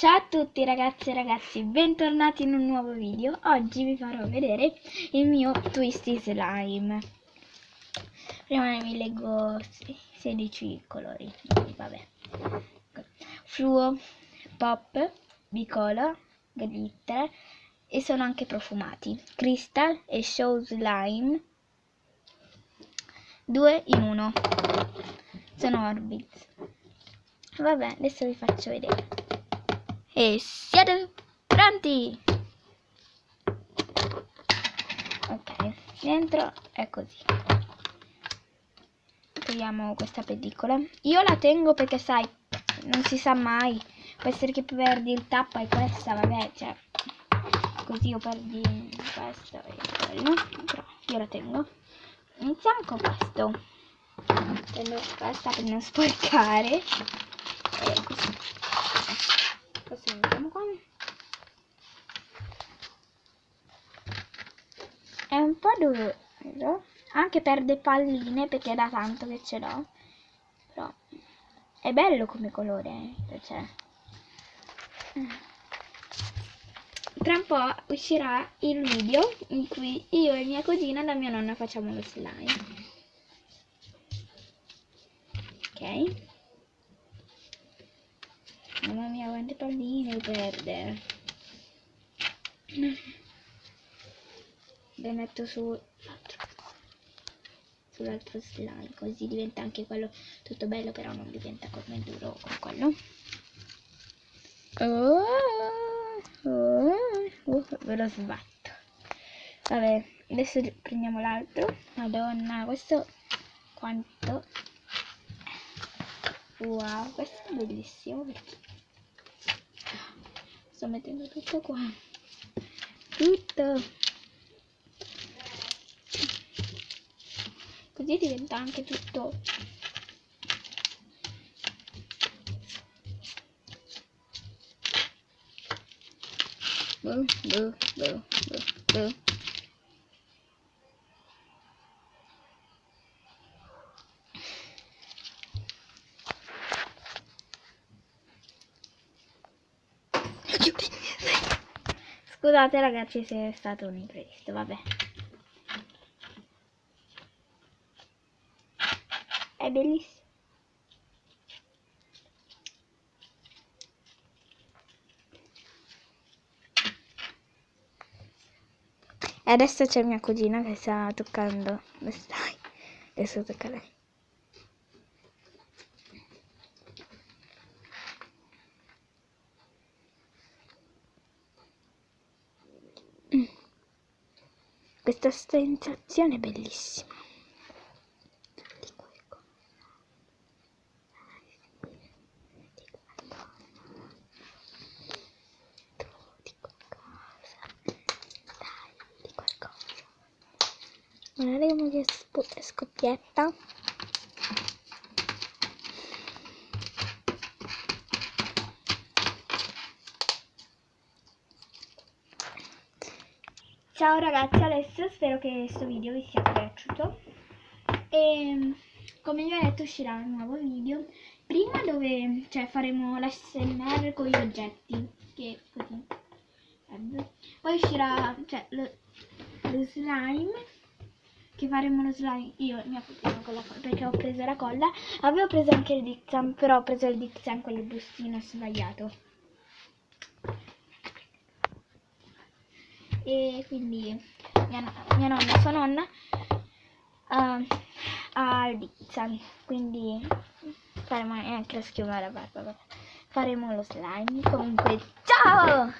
Ciao a tutti ragazzi e ragazzi, bentornati in un nuovo video. Oggi vi farò vedere il mio Twisty Slime. Prima vi leggo 16 colori, vabbè. Fluo, pop, bicolor, glitter e sono anche profumati. Crystal e Show Slime, 2 in 1. Sono Orbits. Vabbè, adesso vi faccio vedere. E siete pronti? Ok, dentro è così. Togliamo questa pellicola. Io la tengo perché sai, non si sa mai. Può essere che perdi il tappo e questa, vabbè, cioè così o perdi questo e quello. Però io la tengo. Iniziamo con questo. Prendo questa per non sporcare. E così. Questo lo mettiamo qua. È un po' duro, anche perde palline perché è da tanto che ce l'ho, però è bello come colore, cioè. Tra un po' uscirà il video in cui io e mia cugina da mia nonna facciamo lo slime. Ok, mamma mia quante palline perde. Le metto sull'altro slime, così diventa anche quello tutto bello, però non diventa come duro come quello. Ve lo sbatto. Vabbè, adesso prendiamo l'altro. Madonna, questo quanto. Wow, questo è bellissimo perché sto mettendo tutto qua. Tutto. Così diventa anche tutto Scusate ragazzi se è stato un imprevisto, vabbè. È bellissimo. E adesso c'è mia cugina che sta toccando lo slime. Adesso tocca a lei. Questa sensazione è bellissima. Guardate come che scoppietta. Ciao ragazzi, adesso spero che questo video vi sia piaciuto e come vi ho detto uscirà un nuovo video prima dove faremo l'ASMR con gli oggetti, che così. Poi uscirà lo slime, che faremo lo slime io e mia cugina con la colla, perché ho preso la colla. Avevo preso anche il Dixam, però ho preso il Dixam con il bustino sbagliato. E quindi mia nonna, sua nonna, ha il Dixam, quindi faremo anche la schiuma alla barba. Faremo lo slime. Comunque, ciao!